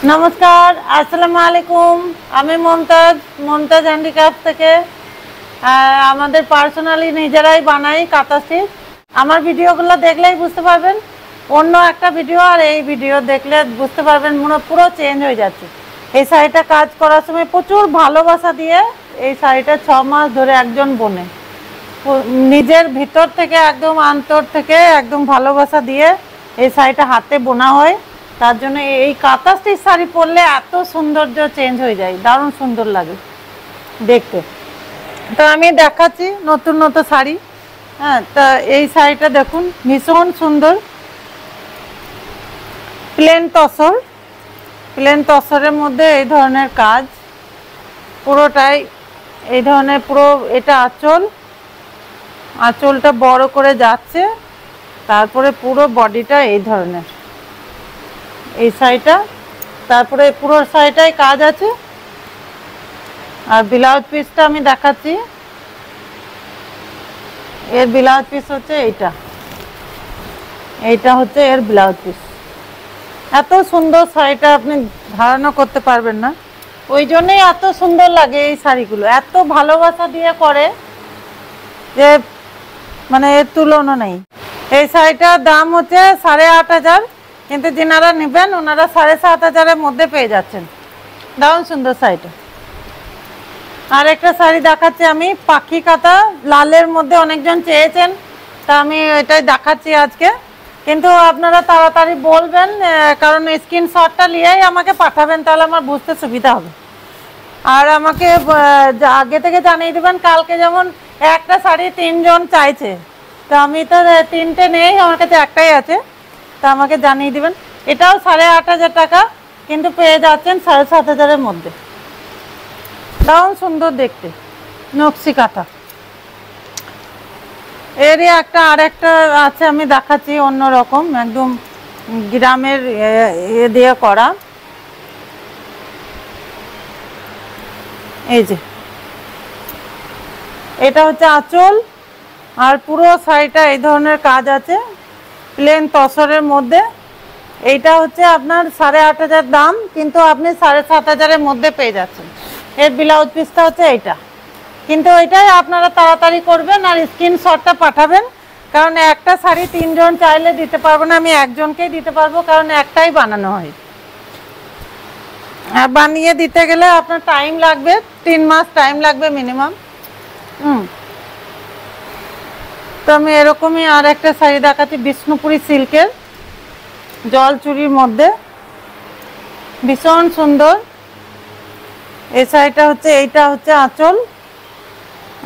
नमस्कार अस्सलामु आलैकुम আমি মমতাজ হ্যান্ডিক্রাফট থেকে আমাদের পার্সোনালি নিজেরাই বানাই কাঁথা স্টিচ। আমার ভিডিওগুলো দেখলেই বুঝতে পারবেন অন্য একটা ভিডিও আর এই ভিডিও দেখলে বুঝতে পারবেন পুরো চেঞ্জ হয়ে যাচ্ছে। এই শাড়িটা কাজ করার সময় প্রচুর ভালোবাসা দিয়ে এই শাড়িটা 6 মাস ধরে একজন বোনে নিজের ভিতর থেকে একদম অন্তর থেকে একদম ভালোবাসা দিয়ে এই শাড়িটা হাতে বোনা হয়। তার জন্য এই কাঁথা স্টিচ শাড়ি পরলে এত সৌন্দর্য চেঞ্জ হয়ে যায়, দারুণ সুন্দর লাগে দেখতে। তো আমি দেখাচ্ছি নতুন নতুন শাড়ি। হ্যাঁ, তা এই শাড়িটা দেখুন ভীষণ সুন্দর, প্লেন তসরের মধ্যে এই ধরনের কাজ, পুরোটাই এই ধরনের। পুরো এটা আঁচলটা বড় করে যাচ্ছে, তারপরে পুরো বডিটা এই ধরনের এই শাড়িটা, তারপরে পুরো শাড়িটাই কাজ আছে। আর ব্লাউজ পিসটা আমি দেখাচ্ছি, এর ব্লাউজ পিস হচ্ছে এইটা হচ্ছে এর ব্লাউজ পিস। এত সুন্দর শাড়িটা আপনি ধারণা করতে পারবেন না, ওই জন্যই এত সুন্দর লাগে। এই শাড়িগুলো এত ভালোবাসা দিয়ে করে যে মানে এর তুলনা নেই। এই শাড়িটার দাম হচ্ছে 8,500, কিন্তু যিনারা নেবেন ওনারা 7,500-এর মধ্যে পেয়ে যাচ্ছেন। দারুণ সুন্দর শাড়িটা। আর একটা শাড়ি দেখাচ্ছি আমি, পাখি কাঁথা লালের মধ্যে, অনেকজন চেয়েছেন, তা আমি এটাই দেখাচ্ছি আজকে। কিন্তু আপনারা তাড়াতাড়ি বলবেন, কারণ স্ক্রিনশটটা নিয়েই আমাকে পাঠাবেন, তাহলে আমার বুঝতে সুবিধা হবে। আর আমাকে আগে থেকে জানিয়ে দেবেন, কালকে যেমন একটা শাড়ি 3 জন চাইছে, তো আমি তো 3টে নেই, আমার কাছে একটাই আছে, তা আমাকে জানিয়ে দিবেন। এটাও 8,500 টাকা, কিন্তু পেয়ে যাচ্ছেন 7,500-এর মধ্যে। দারুণ সুন্দর দেখতে নকশি কাঁথা। এরই আরেকটা আছে, আমি দেখাচ্ছি অন্যরকম, একদম গ্রামের দিয়ে করা। এই যে এটা হচ্ছে আঁচল, আর পুরো শাড়িটা এই ধরনের কাজ আছে প্লেন তসরের মধ্যে। এইটা হচ্ছে আপনার 8,500 দাম, কিন্তু আপনি 7,500-এর মধ্যে পেয়ে যাচ্ছেন। এর ব্লাউজ পিসটা হচ্ছে এইটা, কিন্তু ওইটাই আপনারা তাড়াতাড়ি করবেন আর স্ক্রিনশটটা পাঠাবেন, কারণ একটা শাড়ি 3 জন চাইলে দিতে পারবো না, আমি একজনকেই দিতে পারবো, কারণ একটাই বানানো হয়। আর বানিয়ে দিতে গেলে আপনার টাইম লাগবে, 3 মাস টাইম লাগবে মিনিমাম। তো আমি এরকমই আর একটা শাড়ি দেখাচ্ছি, বিষ্ণুপুরি সিল্কের জলচুরির মধ্যে, ভীষণ সুন্দর। এই শাড়িটা হচ্ছে এইটা হচ্ছে আঁচল,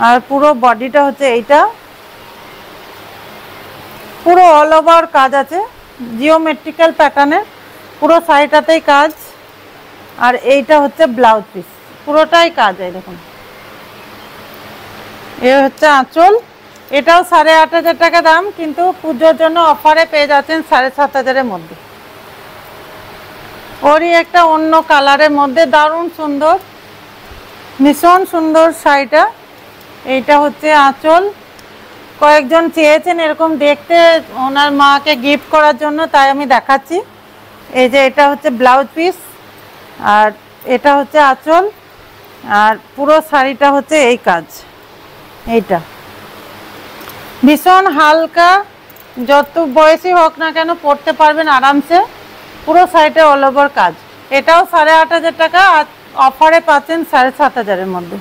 আর পুরো বডিটা হচ্ছে এইটা, পুরো অল ওভার কাজ আছে জিওমেট্রিক্যাল প্যাটার্নের, পুরো শাড়িটাতেই কাজ। আর এইটা হচ্ছে ব্লাউজ পিস, পুরোটাই কাজ। এই দেখুন, এ হচ্ছে আঁচল। এটাও 8,500 টাকা দাম, কিন্তু পুজোর জন্য অফারে পেয়ে যাচ্ছেন 7,500-এর মধ্যে। ওরই একটা অন্য কালারের মধ্যে দারুণ সুন্দর, ভীষণ সুন্দর শাড়িটা। এইটা হচ্ছে আঁচল, কয়েকজন চেয়েছেন এরকম দেখতে ওনার মাকে গিফট করার জন্য, তাই আমি দেখাচ্ছি। এই যে এটা হচ্ছে ব্লাউজ পিস, আর এটা হচ্ছে আঁচল, আর পুরো শাড়িটা হচ্ছে এই কাজ। এইটা ভীষণ হালকা, যত বয়সী হোক না কেন পরতে পারবেন আরামসে, পুরো শাড়িটা অল ওভার কাজ। এটাও 8,500 টাকা, আর অফারে পাচ্ছেন 7,500-এর মধ্যে।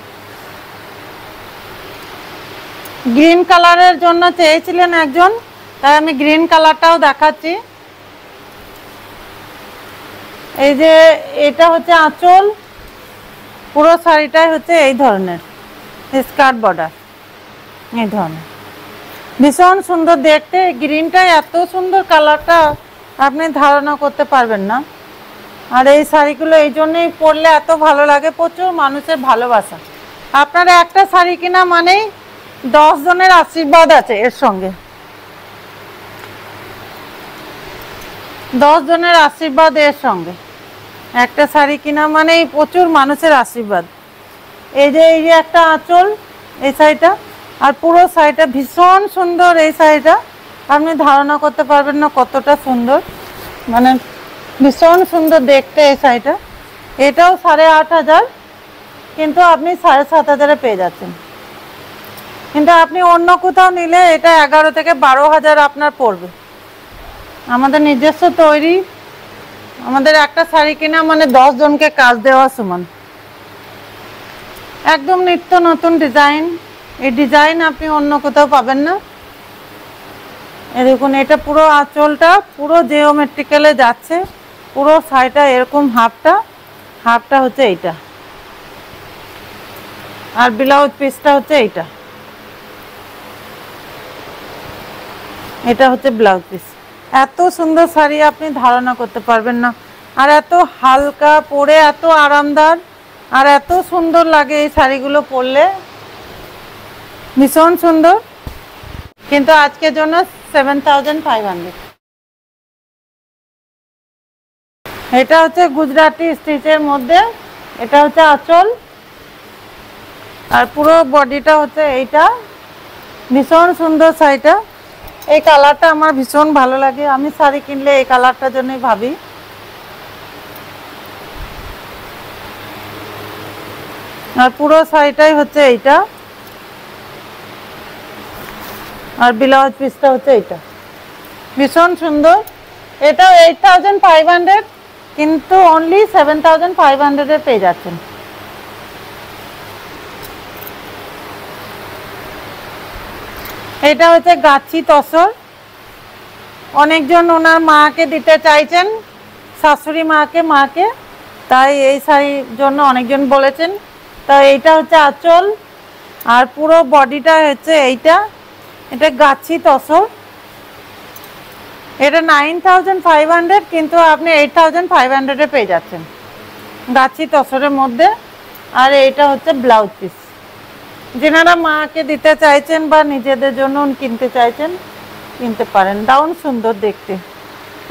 গ্রিন কালারের জন্য চেয়েছিলেন একজন, তাই আমি গ্রিন কালারটাও দেখাচ্ছি। এই যে এটা হচ্ছে আঁচল, পুরো শাড়িটাই হচ্ছে এই ধরনের স্কার্ট বর্ডার, এই ধরনের ভীষণ সুন্দর দেখতে। গ্রিনটাই এত সুন্দর কালারটা, আপনি ধারণা করতে পারবেন না। আর এই শাড়িগুলো এই জন্যই পরলে এত ভালো লাগে, প্রচুর মানুষের ভালোবাসা। আপনার একটা শাড়ি কিনা মানেই 10 জনের আশীর্বাদ আছে এর সঙ্গে, 10 জনের আশীর্বাদ এর সঙ্গে। একটা শাড়ি কিনা মানেই প্রচুর মানুষের আশীর্বাদ। এই যে একটা আঁচল এই শাড়িটা, আর পুরো শাড়িটা ভীষণ সুন্দর। এই শাড়িটা আপনি ধারণা করতে পারবেন না কতটা সুন্দর, মানে ভীষণ সুন্দর দেখতে এই শাড়িটা। এটাও 8,500, কিন্তু আপনি 7,500 পেয়ে যাচ্ছেন। কিন্তু আপনি অন্য কোথাও নিলে এটা 11 থেকে 12,000 আপনার পড়বে। আমাদের নিজস্ব তৈরি, আমাদের একটা শাড়ি কিনা মানে 10 জনকে কাজ দেওয়া সমান। একদম নিত্য নতুন ডিজাইন। এই ডিজাইন আপনি অন্য কোথাও পাবেন না। এই দেখুন, এটা পুরো আঁচলটা পুরো জিওমেট্রিক্যালে যাচ্ছে, পুরো শাড়িটা এরকম হাফটা হচ্ছে এইটা, আর ব্লাউজ পিসটা হচ্ছে এইটা। এটা হচ্ছে ব্লাউজ পিস। এত সুন্দর শাড়ি আপনি ধারণা করতে পারবেন না। আর এত হালকা পরে, এত আরামদার, আর এত সুন্দর লাগে এই শাড়িগুলো পরলে, ভীষণ সুন্দর। কিন্তু আজকের জন্য 7,500। এটা হচ্ছে গুজরাটি স্টিচের মধ্যে, এটা হচ্ছে আঁচল, আর পুরো বডিটা হচ্ছে এইটা। ভীষণ সুন্দর শাড়িটা। এই কালারটা আমার ভীষণ ভালো লাগে। আমি শাড়ি কিনলে এই কালারটার জন্যই ভাবি। আর পুরো শাড়িটাই হচ্ছে এইটা, আর ব্লাউজ পিসটা হচ্ছে এইটা। ভীষণ সুন্দর। এটাও 8,500, কিন্তু অনলি 7,500 পেয়ে যাচ্ছেন। এটা হচ্ছে গাছি তসর। অনেকজন ওনার মাকে দিতে চাইছেন, শাশুড়ি মাকে, তাই এই শাড়ির জন্য অনেকজন বলেছেন। তাই এইটা হচ্ছে আঁচল, আর পুরো বডিটা হচ্ছে এইটা। এটা গাছি তসর। এটা 9,500, কিন্তু আপনি 8,500 পেয়ে যাচ্ছেন গাছি তসরের মধ্যে। আর এইটা হচ্ছে ব্লাউজ পিস। যেনারা মাকে দিতে চাইছেন বা নিজেদের জন্য কিনতে চাইছেন, কিনতে পারেন। দারুণ সুন্দর দেখতে।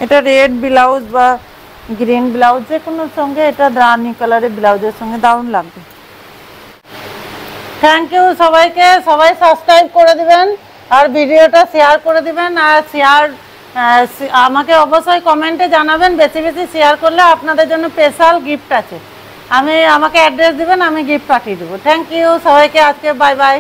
এটা রেড ব্লাউজ বা গ্রিন ব্লাউজ যে কোনোর সঙ্গে, এটা রানি কালারের ব্লাউজের সঙ্গে দারুণ লাগবে। থ্যাংক ইউ সবাইকে। সবাই সাবস্ক্রাইব করে দিবেন, আর ভিডিওটা শেয়ার করে দিবেন। আর আমাকে অবশ্যই কমেন্টে জানাবেন। বেশি বেশি শেয়ার করলে আপনাদের জন্য স্পেশাল গিফট আছে। আমাকে অ্যাড্রেস দিবেন, আমি গিফট পাঠিয়ে দেবো। থ্যাংক ইউ সবাইকে। আজকে বাই বাই।